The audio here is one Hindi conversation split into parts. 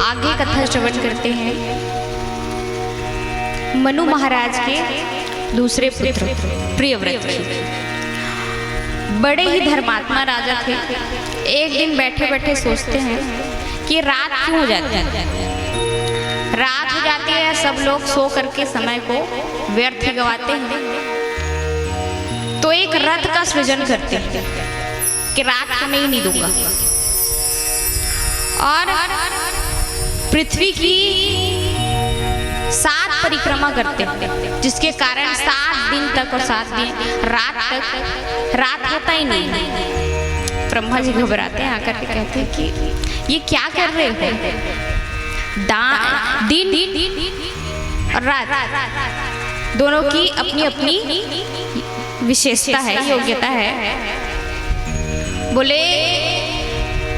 आगे कथा श्रवण करते हैं। मनु महाराज के दूसरे पुत्र प्रियव्रत की। बड़े ही धर्मात्मा राजा थे। एक दिन बैठे बैठे सोचते हैं कि रात क्यों हो जाती है, रात हो जाती है, सब लोग सो करके समय को व्यर्थ ही गवाते हैं। तो एक रथ का सृजन करते हैं कि रात को मैं ही नहीं दूंगा, और पृथ्वी की 7 परिक्रमा करते हैं, जिसके कारण 7 दिन तक और 7 दिन रात तक रात होता ही नहीं। ब्रह्मा जी घबराते हैं, आकर के कहते हैं कि ये क्या कर रहे हो, दिन और रात दोनों की अपनी अपनी विशेषता है, योग्यता है। बोले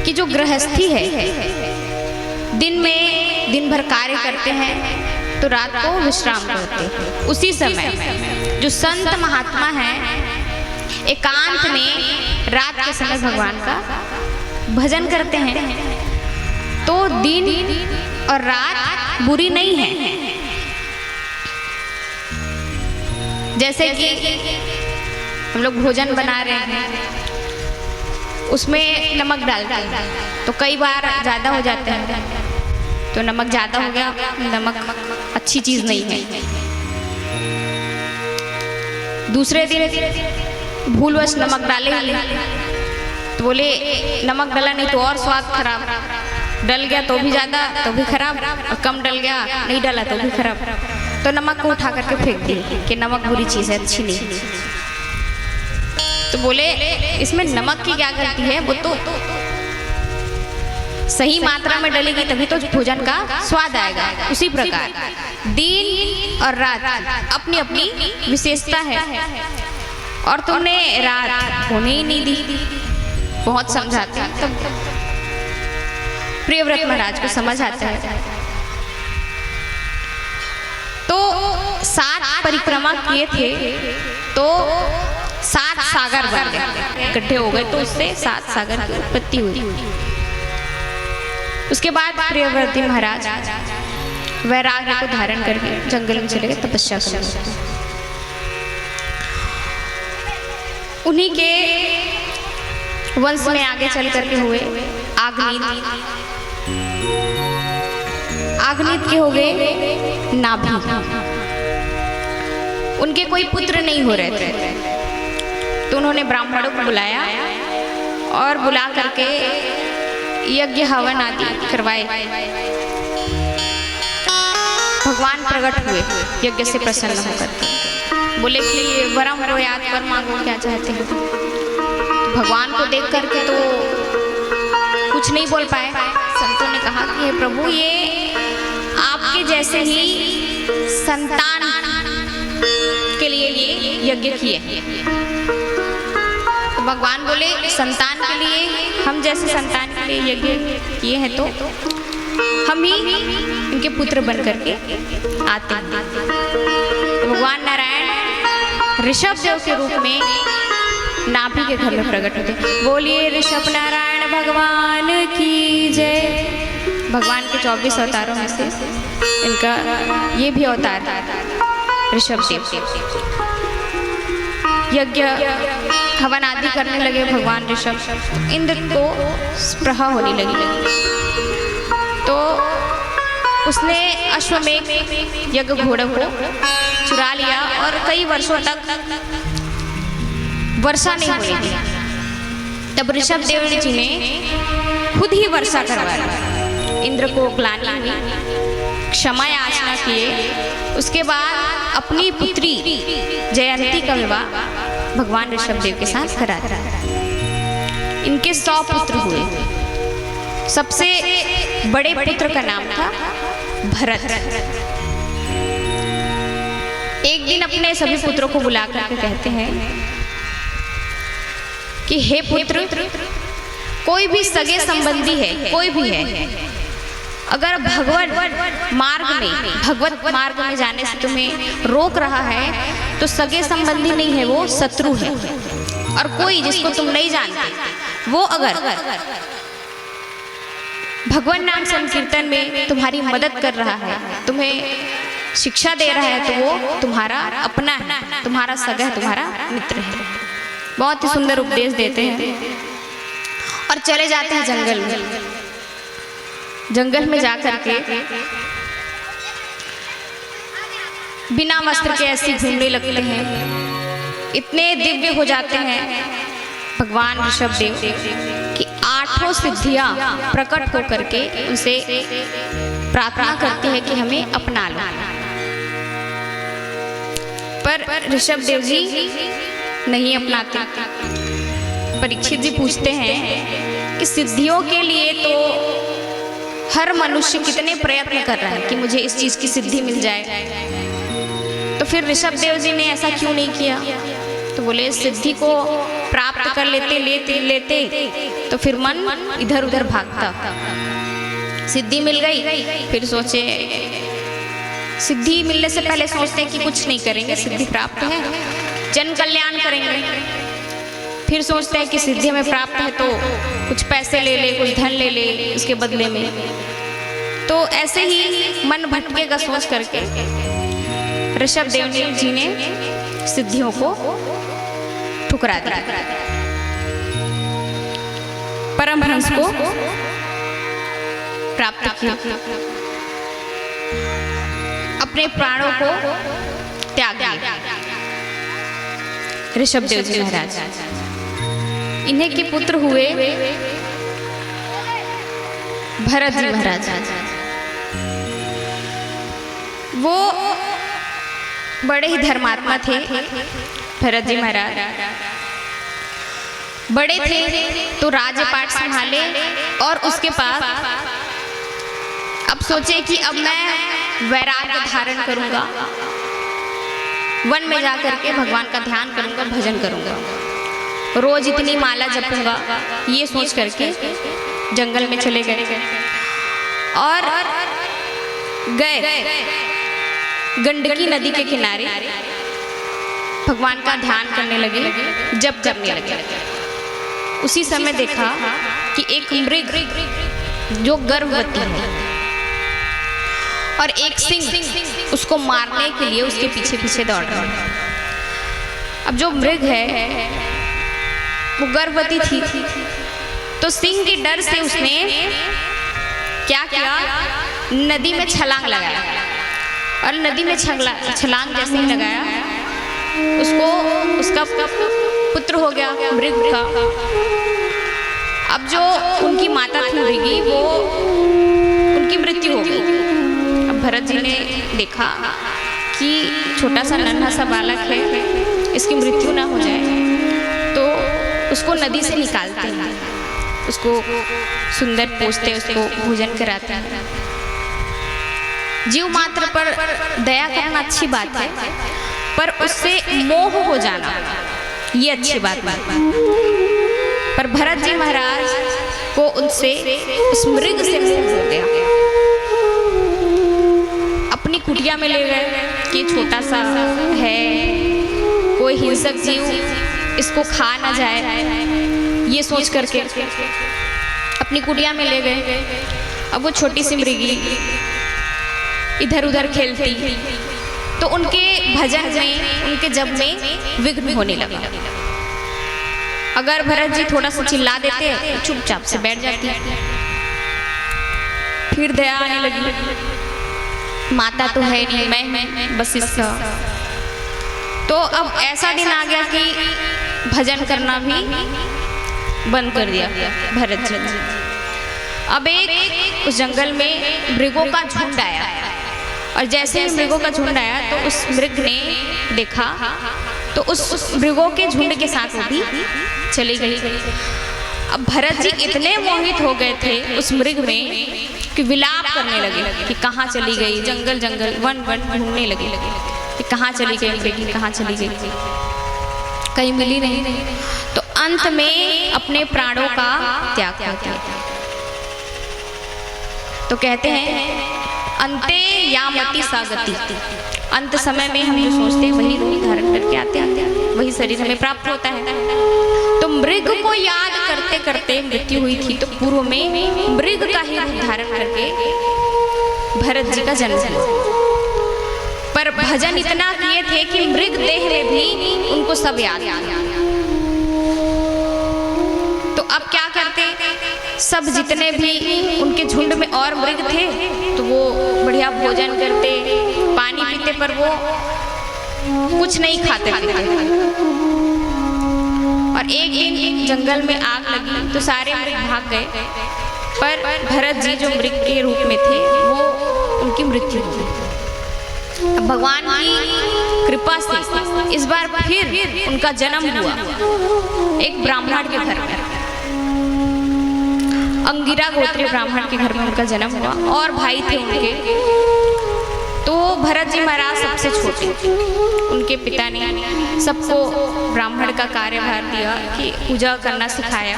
कि जो गृहस्थी है दिन में दिन भर कार्य करते हैं तो रात को विश्राम करते हैं। उसी समय जो संत महात्मा हैं एकांत में रात के समय भगवान का भजन करते हैं। तो दिन और रात बुरी नहीं है। जैसे कि हम लोग भोजन बना रहे हैं, उसमें नमक डालते हैं तो कई बार ज़्यादा हो जाता है, तो नमक ज़्यादा हो गया, नमक अच्छी चीज़ नहीं है। दूसरे दिन भूलवश नमक डाले तो बोले नमक डाला नहीं तो और स्वाद खराब, डल गया तो भी ज़्यादा तो भी खराब, और कम डल गया नहीं डाला तो भी खराब। तो नमक को उठा करके फेंक दिए कि नमक बुरी चीज़ है, अच्छी नहीं। तो बोले इसमें नमक की क्या गलती है, वो तो सही मात्रा में डलेगी तभी तो भोजन का स्वाद आएगा। उसी प्रकार दिन और रात अपनी अपनी विशेषता है, और तुमने रात होने ही नहीं दी। बहुत समझाते हैं तब प्रियव्रत महाराज को समझ आता है। तो 7 परिक्रमा किए थे तो 7 सागर बन गए, इकट्ठे हो गए, तो उससे 7 सागर की उत्पत्ति हुई। उसके बाद प्रियव्रती महाराज वैराग्य को धारण करके जंगल में चले गए तपस्या करने। उन्हीं के वंश में आगे चल करके हुए आग्नीत। आग्नीत के हो गए नाभि। उनके कोई पुत्र नहीं हो रहे थे, तो उन्होंने ब्राह्मणों को बुलाया और बुला करके यज्ञ हवन आदि करवाए। भगवान प्रकट हुए यज्ञ से प्रसन्न होकर, बोले कि वरम रो याद पर मांगो, क्या चाहते हो। तो भगवान को देख करके तो कुछ नहीं बोल पाए। संतों ने कहा कि हे प्रभु, ये आपके जैसे ही संतान के लिए ये यज्ञ किए। तो भगवान बोले संतान के लिए, हम जैसे संतान के लिए यज्ञ किए हैं तो हम ही इनके पुत्र बन करके आते हैं। तो भगवान नारायण ऋषभ देव के रूप में नाभि के घर में प्रकट होते। बोलिए ऋषभ नारायण भगवान की जय। भगवान के 24 अवतारों में से इनका ये भी अवतार ऋषभ देव। यज्ञ हवन आदि करने लगे भगवान ऋषभ। इंद्र को स्पृहा होने लगी, तो उसने अश्वमेघ यज्ञ घोड़ों को चुरा लिया और कई वर्षों तक वर्षा नहीं हुई थी। तब ऋषभ देव जी ने खुद ही वर्षा करवाया। इंद्र को ग्लानि हुई, क्षमा याचना किए। उसके बाद अपनी पुत्री जयंती का विवाह भगवान ऋषभ देव के साथ करा था। इनके 100 पुत्र हुए। सबसे बड़े पुत्र का नाम था भरत। एक दिन अपने सभी पुत्रों को बुलाकर के कहते हैं कि हे पुत्र, कोई भी सगे संबंधी है, कोई भी है, अगर भगवत मार्ग में जाने से तुम्हें रोक रहा है तो सगे संबंधी नहीं है, वो शत्रु है। और कोई जिसको तुम नहीं जानते वो अगर भगवान नाम संकीर्तन में तुम्हारी मदद कर रहा है, तुम्हें शिक्षा दे रहा है, तो वो तुम्हारा अपना है, तुम्हारा सगा है, तुम्हारा मित्र है। बहुत ही सुंदर उपदेश देते हैं और चले जाते हैं जंगल में। जंगल में जाकर के बिना वस्त्र के ऐसे घूमने लगते हैं। इतने दिव्य हो जाते हैं भगवान ऋषभदेव कि 8 सिद्धियां प्रकट होकर के उनसे प्रार्थना करती है कि हमें अपना लो। पर ऋषभदेव जी नहीं अपनाते। परीक्षित जी पूछते हैं कि सिद्धियों के लिए तो हर मनुष्य कितने प्रयत्न कर रहा है कि मुझे इस चीज की सिद्धि मिल जाए, तो फिर ऋषभदेव जी ने ऐसा क्यों नहीं किया? तो बोले सिद्धि को प्राप्त कर लेते लेते लेते तो फिर मन इधर उधर भागता। सिद्धि मिल गई, फिर सोचे, सिद्धि मिलने से पहले सोचते हैं कि कुछ नहीं करेंगे, सिद्धि प्राप्त है जन कल्याण करेंगे। फिर सोचते हैं कि सिद्धि हमें प्राप्त है तो कुछ पैसे ले ले, कुछ धन ले ले उसके बदले में। तो ऐसे ही मन भटकेगा सोच करके ऋषभदेव जी ने सिद्धियों को ठुकरा दिया। परमहंस को प्राप्त किया, अपने प्राणों को त्याग दिया ऋषभदेव जी महाराज। इन्हीं के पुत्र हुए भरत जी महाराज। वो बड़े ही धर्मात्मा थे भरत जी महाराज। बड़े थे तो राज्यपाट संभाले और उसके पास अब सोचे कि अब मैं वैराग्य धारण करूंगा, वन में जाकर के भगवान का ध्यान करूंगा, भजन करूंगा, रोज इतनी माला जपूंगा। ये सोच करके जंगल में चले गए और गए गंडकी नदी के किनारे भगवान का ध्यान करने लगे, जप करने लगे। उसी समय देखा कि एक मृग जो गर्भवती है और एक सिंह उसको मारने के लिए उसके पीछे पीछे दौड़ रहा है। अब जो मृग है वो गर्भवती थी, तो सिंह के डर से उसने क्या किया, नदी में छलांग लगाया। और नदी में छलांग जैसे ही लगाया उसको उसका पुत्र हो गया मृग का। अब जो उनकी माता थी मृगी, वो उनकी मृत्यु हो गई। अब भरत जी ने देखा कि छोटा सा नन्हा सा बालक है, इसकी मृत्यु ना हो जाए, तो उसको नदी से निकालते हैं, उसको सुंदर पोंछते, उसको भोजन कराते हैं। जीव मात्र पर दया करना अच्छी बात है, पर उससे मोह हो जाना ये अच्छी बात नहीं। पर भरत जी महाराज को उनसे, उस मृग से मोह हो गया। अपनी कुटिया में ले गए कि छोटा सा है, कोई हिंसक जीव इसको खा ना जाए, ये सोच करके अपनी कुटिया में ले गए। अब वो छोटी सी मृगी इधर उधर खेलती, तो उनके भजन में, उनके जप में विघ्न होने लगा। अगर भरत जी थोड़ा सा चिल्ला देते तो चुपचाप से बैठ जाती। फिर दया आने लगी, माता तो है नहीं, मैं बस इसका। तो अब ऐसा दिन आ गया कि भजन करना भी बंद कर दिया भरत जी। अब एक उस जंगल में मृगों का झुंड आया, और जैसे ही मृगों का झुंड आया तो उस मृग ने देखा, तो उस मृगों के झुंड के साथ वो भी चली गई। अब भरत जी इतने मोहित हो गए थे उस मृग में कि विलाप करने लगे कि कहाँ चली गई, जंगल जंगल वन वन ढूंढने लगे कि कहाँ चली गई मृगी, कहाँ चली गई, कहीं मिली नहीं। तो अंत में अपने प्राणों का त्याग कर दिया। तो कहते हैं अंते यामति सागति, अंत समय में हम जो सोचते हैं वही रूप धारण करके आते हैं, वही शरीर हमें प्राप्त होता है। तो मृग को याद करते करते मृत्यु हुई थी, तो पूर्व में मृग का ही रूप धारण करके भरत जी का जन्म हुआ। पर भजन इतना किए थे कि मृग देह में भी उनको सब याद आ गया। तो अब क्या करते, सब जितने भी उनके झुंड में और मृग थे तो वो बढ़िया भोजन करते, पानी पीते, पर वो कुछ नहीं खाते पीते। और एक दिन जंगल में आग लगी तो सारे मृग भाग गए, पर भरत जी जो मृग के रूप में थे वो उनकी मृत्यु हो गई। भगवान की कृपा से इस बार फिर उनका जन्म हुआ एक ब्राह्मण के घर में, अंगिरा गोत्रीय ब्राह्मण के घर में उनका जन्म हुआ, और भाई थे उनके। तो भरत जी महाराज सबसे छोटे, उनके पिता ने सबको ब्राह्मण का कार्यभार दिया कि पूजा करना सिखाया।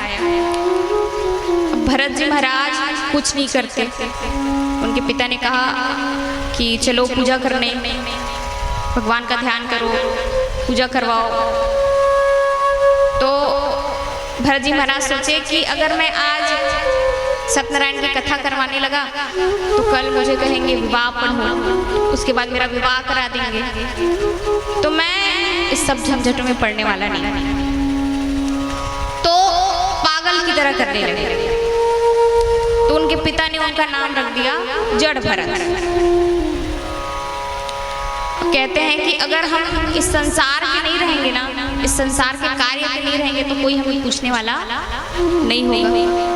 भरत जी महाराज कुछ नहीं करते। उनके पिता ने कहा कि चलो पूजा करने, भगवान का ध्यान करो, पूजा करवाओ। तो भरत जी महाराज सोचे कि अगर मैं आज सत्यनारायण की कथा करवाने लगा तो कल मुझे कहेंगे विवाह पढ़ो, उसके बाद मेरा विवाह करा देंगे, तो मैं इस सब झंझट में पड़ने वाला नहीं। तो पागल की तरह करने लगे। तो उनके पिता ने उनका नाम रख दिया जड़ भरत। कहते हैं कि अगर हम इस संसार में नहीं रहेंगे ना, इस संसार के कार्य में नहीं रहेंगे तो कोई हमें पूछने वाला नहीं होगा।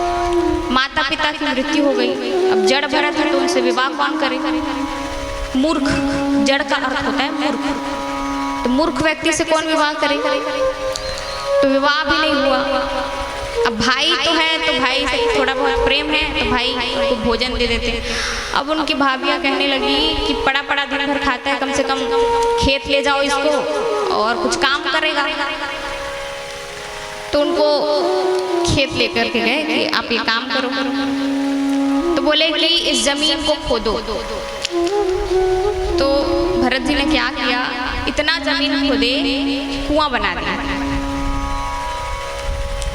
माता पिता की मृत्यु हो गई, अब जड़ भरत है तो उनसे विवाह कौन करे? मूर्ख, जड़ का अर्थ होता है मूर्ख। तो मूर्ख व्यक्ति से कौन विवाह करे? तो विवाह भी नहीं हुआ। अब भाई तो है तो भाई से थोड़ा बहुत प्रेम है तो भाई उनको भोजन दे देते। अब उनकी भाभियाँ कहने लगी कि पड़ा पड़ा दिन भर खाता है, कम से कम खेत ले जाओ इसको और कुछ काम करेगा। तो उनको खेत लेकर के गए कि आप ये काम करो। तो बोले कि इस जमीन को खोदो। तो भरत जी ने क्या किया, इतना जमीन खोदे, कुआं बना दिया।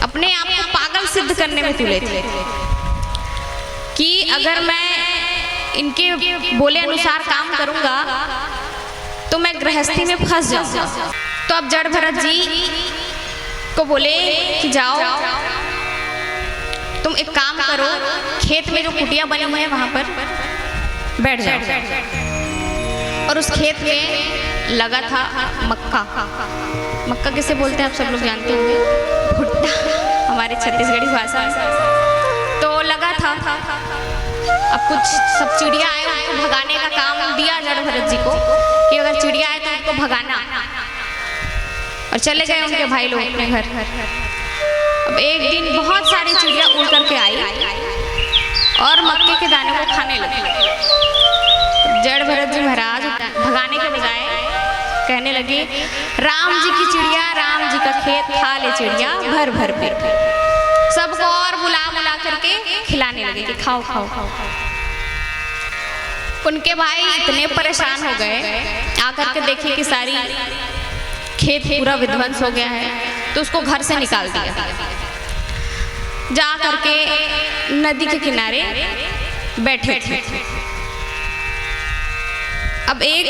अपने आप को पागल सिद्ध करने में तुले थे कि अगर मैं इनके बोले अनुसार काम करूंगा तो मैं गृहस्थी में फंस जाऊंगा। तो अब जड़ भरत जी को बोले कि जाओ तुम एक काम करो, खेत में जो कुटिया बनी हुई है वहां पर बैठ जाओ। और उस खेत में लगा था मक्का। मक्का किसे बोलते हैं आप सब लोग जानते होंगे, भुट्टा हमारे छत्तीसगढ़ी भाषा में। तो लगा था। अब कुछ सब चिड़िया आए, उनको भगाने का काम दिया जड़ भरत जी को कि अगर चिड़िया आए तो उनको भगाना। और चले गए उनके भाई लोग अपने घर। अब एक दिन बहुत सारी चिड़िया उड़ करके आई और मक्के के दाने को खाने लगी। जड़ भरत जी महाराज भगाने के बजाय कहने लगे, राम जी की चिड़िया, राम जी का खेत, खा ले चिड़िया भर भर पेट। सबको और बुला बुला करके खिलाने लगे कि खाओ खाओ खाओ। उनके भाई इतने परेशान हो गए, आकर के देखे कि सारी खेत पूरा विध्वंस हो गया है, तो उसको घर से निकाल दिया। जा करके नदी के किनारे बैठे थे। अब एक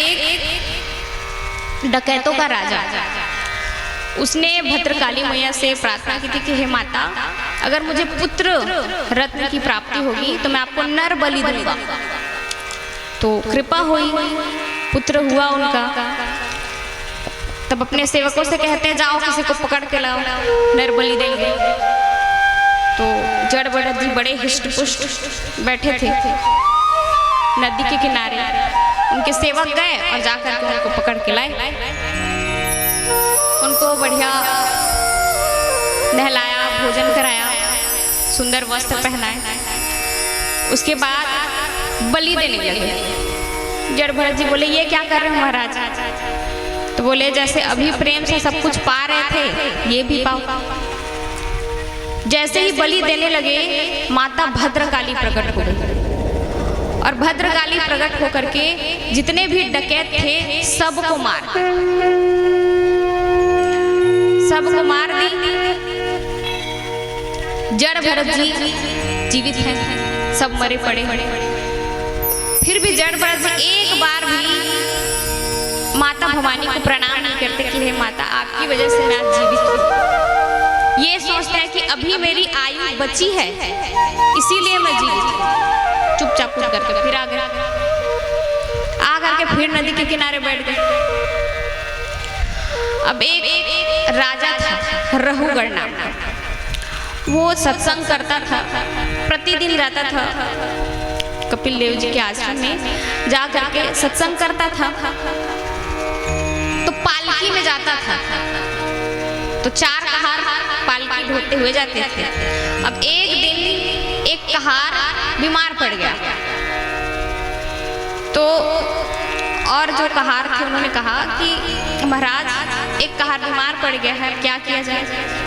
डकैतों का राजा, उसने भद्रकाली मैया से प्रार्थना की थी कि हे माता, अगर मुझे पुत्र रत्न की प्राप्ति होगी तो मैं आपको नर बलि दूंगा। तो कृपा हुई, पुत्र हुआ उनका। तब अपने सेवकों से कहते हैं जाओ किसी को पकड़ के लाओ, नर बलि देंगे। तो जड़ भरत जी बड़े हिष्ट पुष्ट बैठे थे नदी के किनारे। उनके सेवक गए और जाकर के उनको पकड़ के लाए, उनको बढ़िया नहलाया, भोजन कराया, सुंदर वस्त्र पहनाए। उसके बाद बलि देने लगे। जड़ भरत जी बोले ये क्या कर रहे हो महाराज? तो बोले जैसे अभी प्रेम से सब कुछ पा रहे थे ये भी पाओ। जैसे ही बलि देने लगे माता भद्रकाली प्रकट हो गई और भद्रकाली प्रकट होकर के जितने भी डकैत थे सबको मार दी। जड़ भरत जी जीवित हैं, सब मरे पड़े। फिर भी जड़ भरत जी एक बार भी माता भवानी को प्रणाम नहीं करते कि हे माता, आपकी वजह से मैं आज जीवित हूँ। ये सोचते हैं कि अभी मेरी आयु बची है, इसीलिए मैं जीवित हूँ। चुपचाप कुछ करके फिर आ करके फिर नदी के किनारे बैठ गए। अब एक राजा था रहूगढ़ नाम का, वो सत्संग करता था, प्रतिदिन जाता था कपिल देव जी के आश्रम में, जा करके सत्संग करता था। तो पालकी में जाता था, तो 4 कहार पालकी ढोते हुए जाते थे। अब एक दिन एक कहार बीमार पड़ गया, तो और जो कहार थे उन्होंने कहा कि महाराज एक कहार बीमार पड़ गया है, क्या किया जाए?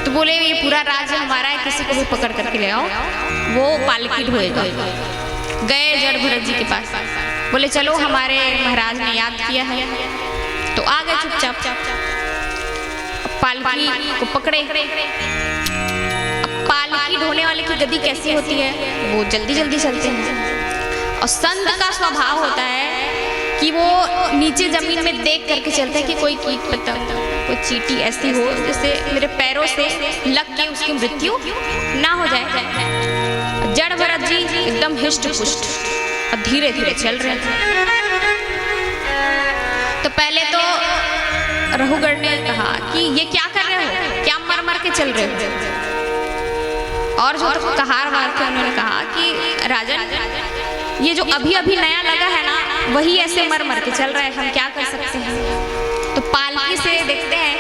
तो बोले ये पूरा राज्य हमारा है, किसी को भी पकड़ करके ले आओ, वो पालकी ढोएगा। गए जड़ भरत जी के पास, बोले चलो हमारे महाराज ने याद किया है, तो आ गए चुपचाप। पालकी को पकड़े। पालकी ढोने वाले की गति कैसी होती है, वो जल्दी जल्दी चलते हैं। और संत का स्वभाव होता है कि वो नीचे जमीन में देख करके चलते हैं कि कोई कीट पतंग, कोई चींटी ऐसी हो जिससे मेरे पैरों से लग के उसकी मृत्यु ना हो जाए। जड़ भरत जी एकदम हिष्ट पुष्ट और धीरे धीरे चल रहे थे। तो पहले तो रहूगढ़ ने कहा कि ये क्या कर रहे हो, क्या मर मर के चल रहे हो? और जो कहार वार थे उन्होंने कहा कि राजन, ये जो अभी अभी नया लगा है ना, वही ऐसे मर मर के चल रहा है, हम क्या कर सकते हैं? तो पालकी से देखते हैं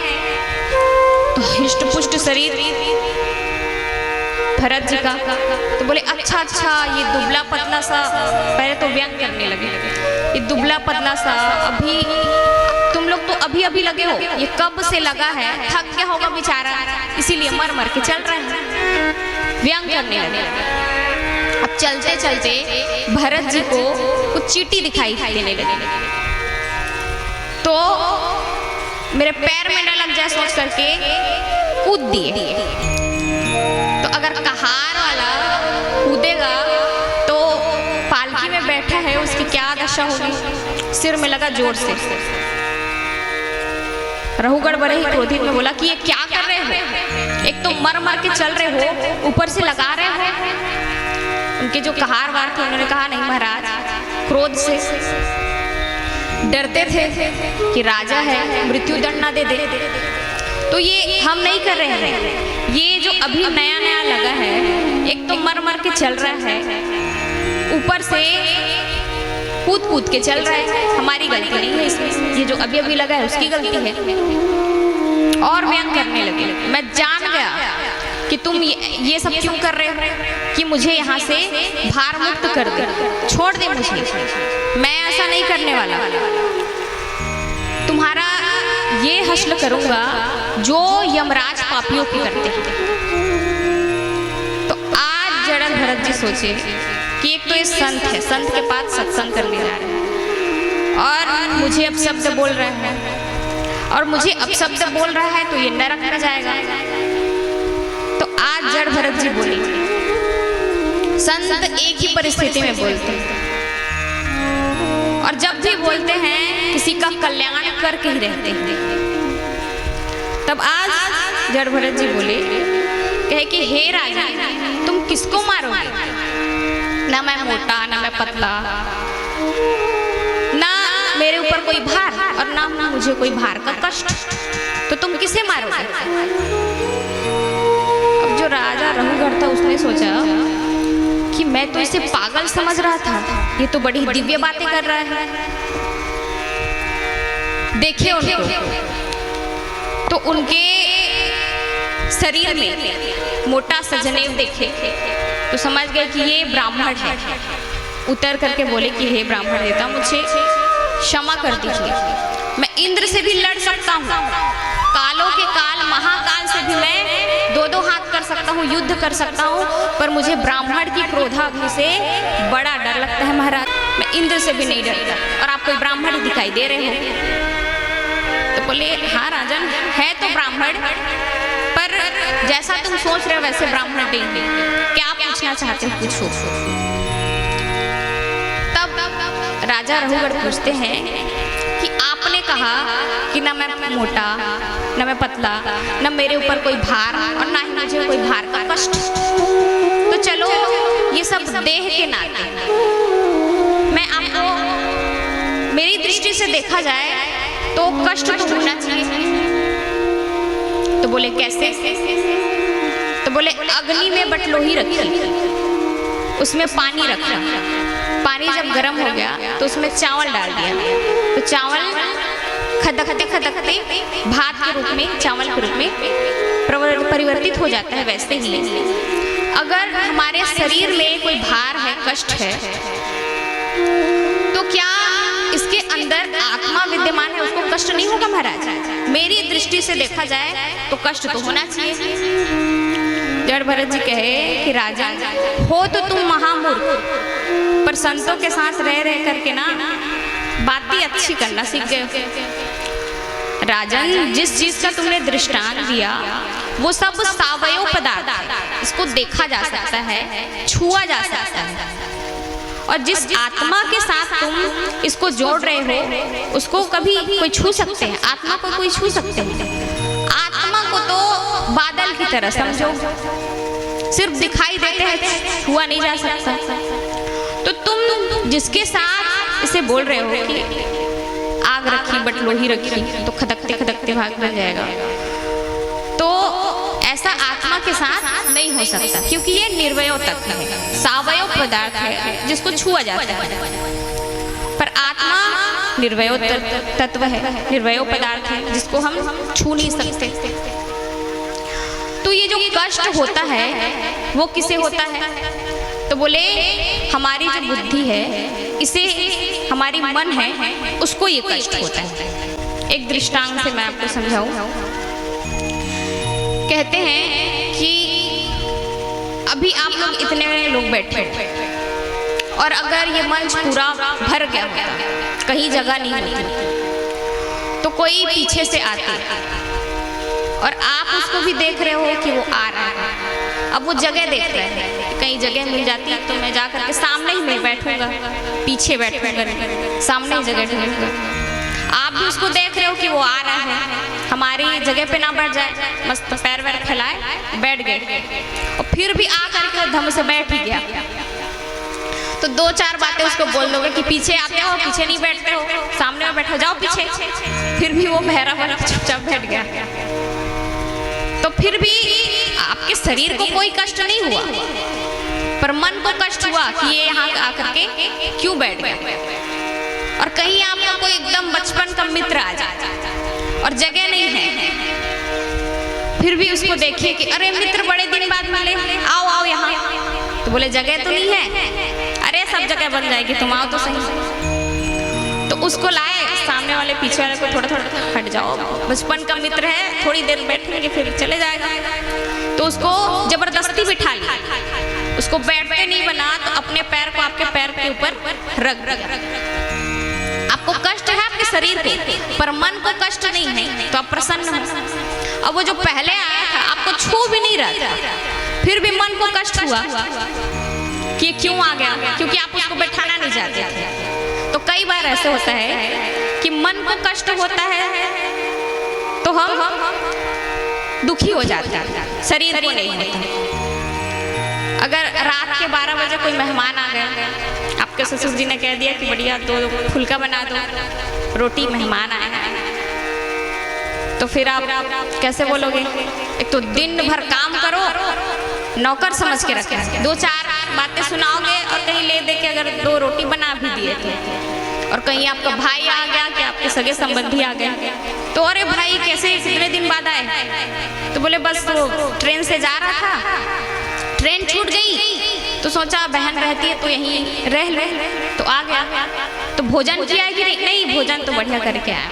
तो हिष्ट पुष्ट शरीर भरत जी का। तो बोले अच्छा ये दुबला पतला सा, पहले तो व्यंग करने लगे, ये दुबला पतला सा, अभी तुम लोग तो अभी अभी लगे हो, ये कब से लगा है, थक गया होगा बेचारा, इसीलिए मर मर के चल रहे हैं। व्यंग करने लगे। अब चलते चलते भरत जी को कुछ चींटी दिखाई देने लगी, तो मेरे पैर में न लग जाए सोच करके कूद दिए। तो अगर कहार वाला कूदेगा तो पालकी में बैठा है उसकी क्या दशा होगी? सिर में लगा जोर से। रहूगढ़ बड़े ही क्रोधित में बोला कि ये क्या कर रहे हो, एक तो मर मर के चल रहे हो, ऊपर से लगा रहे हो। उनके जो कहार वार थे उन्होंने कहा नहीं महाराज, क्रोध से डरते थे कि राजा है, मृत्यु दंड ना दे दे, तो ये हम नहीं कर रहे हैं। ये जो अभी नया नया लगा है, एक तो मर मर के चल रहा है, ऊपर से कूद कूद के चल रहा है, हमारी गलती नहीं है इसमें, ये जो अभी अभी लगा है उसकी गलती है। और व्यंग करने लगे। मैं जान गया कि तुम ये सब क्यों कर रहे हो, कि मुझे यहाँ से भार मुक्त कर दे, छोड़ दे मुझे, मैं ऐसा नहीं करने वाला। तुम्हारा ये हश्र करूंगा जो यमराज पापियों की करते हैं। तो आज जड़ भरत जी सोचे कि एक तो ये संत है, संत के पास सत्संग करने जा रहे हैं, और मुझे अब शब्द बोल रहे हैं, और मुझे अब शब्द बोल रहा है तो ये नरक में जाएगा। तो आज जड़ भरत जी बोले, संत एक ही परिस्थिति में बोलते हैं, और जब भी बोलते हैं किसी का कल्याण करके ही रहते हैं। तब आज जड़ भरत जी बोले, कहे कि हे राजा, तुम किसको मारोगे? ना मैं मोटा, ना मैं पतला, ना मेरे ऊपर कोई भार, और ना मुझे कोई भार का कष्ट, तो तुम किसे मारोगे? अब जो राजा रहूगढ़ था उसने सोचा कि मैं तो इसे पागल समझ रहा था, ये तो बड़ी दिव्य बातें कर रहा है। देखिए उनको, तो उनके शरीर में मोटा सा जनेऊ देखे तो समझ गए कि ये ब्राह्मण है। उतर करके बोले कि हे ब्राह्मण देवता, मुझे क्षमा कर दीजिए, मैं इंद्र से भी लड़ सकता हूँ, कालों के काल महाकाल से भी मैं 2-2 हाथ कर सकता हूँ, युद्ध कर सकता हूँ, पर मुझे ब्राह्मण की क्रोधाग्नि से बड़ा डर लगता है महाराज। मैं इंद्र से भी नहीं डरता और आप कोई ब्राह्मण ही दिखाई दे रहे हो। तो बोले हाँ राजन, है तो ब्राह्मण, पर जैसा तुम सोच रहे हो वैसे ब्राह्मण नहीं। क्या पूछना चाहते हो पूछो। तब राजा रघुगढ़ पूछते हैं कि आपने कहा कि ना मैं मोटा, ना मैं पतला, ना मेरे ऊपर कोई भार और ना ही मुझे कोई भार का कष्ट। तो चलो ये सब देह के नाते मैं आपको, मेरी दृष्टि से देखा जाए तो कष्ट तो होना चाहिए। तो बोले कैसे? तो बोले अग्नि में बटलोही रखी, उसमें पानी रखा, पानी जब गर्म हो गया तो उसमें चावल डाल दिया, तो चावल खदकते खदकते भात के रूप में, चावल के रूप में परिवर्तित हो जाता है। वैसे ही अगर हमारे शरीर में कोई भार है, कष्ट है, तो क्या इसके अंदर आत्मा विद्यमान है, उसको कष्ट नहीं होगा महाराज? मेरी दृष्टि से देखा जाए तो कष्ट तो होना चाहिए। जड़ भरत जी कहे कि राजा हो तो तुम महामूर्ख, पर संतों के साथ रह रह करके ना बातें अच्छी करना सीख गए। राजन, जिस चीज का तुमने दृष्टांत दिया वो सब सावयव पदार्थ, इसको देखा जा सकता है, छुआ जा सकता है। और जिस आत्मा के साथ तुम इसको जोड़ रहे हो उसको कभी कोई छू सकते हैं? आत्मा को कोई छू सकते हैं? आत्मा को तो बादल की तरह समझो, सिर्फ दिखाई देते हैं, छुआ नहीं जा सकता। तो तुम जिसके साथ इसे बोल रहे हो कि आग रखी बटलोही रखी तो खदकते खदकते भाग बन जाएगा, तो ऐसा आत्मा के साथ नहीं हो सकता, क्योंकि ये निर्वयव तत्व है, सावयव पदार्थ है जिसको छुआ जाता है। पर आत्मा निर्वयव तत्व है, निर्वयव पदार्थ है जिसको हम छू नहीं सकते। तो ये जो कष्ट होता है वो किसे होता है? तो बोले हमारी जो बुद्धि है, इसे हमारी मन है, उसको ये कष्ट होता है। एक दृष्टांत से मैं आपको समझाऊं। कहते हैं कि अभी आप लोग इतने लोग बैठे और अगर ये मंच पूरा भर गया, कहीं जगह नहीं होती, तो कोई पीछे से आते और आप उसको भी देख रहे हो कि वो आ रहा है। अब वो जगह देख रहे हैं, कहीं जगह मिल जाती है तो मैं जा करके सामने ही मैं बैठूंगा, पीछे बैठूंगा, सामने ही जगह ढूंढूंगा। आप भी उसको देख रहे हो कि वो आ रहा है, हमारी जगह पे ना बैठ जाए, मस्त पैर वैर फैलाए बैठ गए, और फिर भी आ करके धम से बैठ ही गया। तो दो चार बातें उसको बोल दोगे कि पीछे आते हो, पीछे नहीं बैठते हो, सामने में बैठो, जाओ पीछे। फिर भी वो बहरा बहरा चुपचाप बैठ गया। तो फिर भी आपके शरीर को कोई कष्ट नहीं हुआ, पर मन को कष्ट हुआ कि ये यहाँ आकर के क्यों बैठ गया। और कहीं आपका कोई एकदम बचपन का मित्र आ जाए और जगह नहीं है, फिर भी उसको देखिए कि अरे मित्र बड़े दिन बाद मिले, आओ आओ यहाँ। तो बोले जगह तो नहीं है, अरे सब जगह बन जाएगी, तुम आओ तो सही। तो उसको लाए, सामने वाले पीछे वाले को थोड़ा थोड़ा हट जाओ, बचपन का मित्र है, थोड़ी देर बैठेंगे फिर चले जाएगा। तो उसको जबरदस्ती बिठा लिया, उसको बैठते नहीं बना, तो अपने पैर को आपके पैर के ऊपर रख रख। आपको कष्ट है आपके शरीर पे, पर मन को कष्ट नहीं है, तो आप प्रसन्न हो। अब वो जो पहले आया था आपको छू भी नहीं रहा था, फिर भी मन को कष्ट हुआ कि क्यों आ गया, क्योंकि आप उसको बैठाना नहीं चाहते थे। तो कई बार ऐसे होता है कि मन को कष्ट होता है तो हम दुखी हो जाते हैं, शरीर को नहीं होता। अगर रात के 12 बजे कोई मेहमान आ गया, आपके ससुर जी ने कह दिया कि बढ़िया दो फुल्का बना दो, रोटी, मेहमान आए हैं, तो फिर आप कैसे बोलोगे? एक तो दिन भर काम करो, नौकर समझ के रखे, दो चार बातें सुनाओगे, और कहीं ले दे के अगर 2 रोटी बना भी दिए थे, और कहीं आपका भाई आ गया कि आपके सगे संबंधी आ गए, तो अरे भाई कैसे कितने दिन बाद आए? तो बोले बस वो ट्रेन से जा रहा था, ट्रेन छूट गई, तो सोचा बहन रहती है तो यहीं रह ले, तो आ गया। तो भोजन किया कि नहीं? भोजन तो बढ़िया करके आया।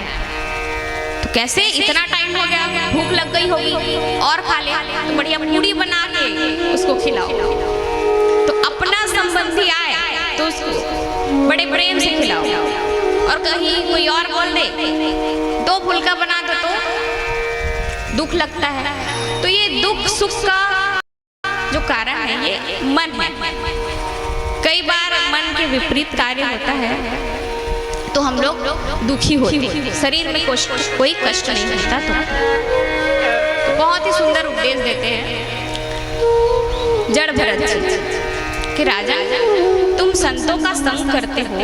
तो कैसे इतना टाइम हो गया, भूख लग गई होगी और खा ले, तो बढ़िया पूड़ी बना के उसको खिलाओ। तो अपना संबंधी आए तो उसको बड़े प्रेम से खिलाओ, और कहीं कोई और बोल दे 2 फुल्का बना दो तो दुख लगता है। तो ये दुख सुख का जो कारण है ये मन है। कई बार मन के विपरीत कार्य होता है तो हम लोग दुखी होते हैं, शरीर में कोई कष्ट नहीं होता। तो बहुत ही सुंदर उपदेश देते हैं जड़ भरत जी कि राजा तुम संतों का संग करते हो,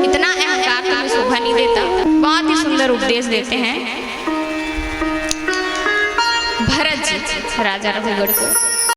इतना अहंकार तुम्हें शोभा नहीं देता। बहुत ही सुंदर उपदेश देते हैं भरत जी राजा रघुगढ़ को।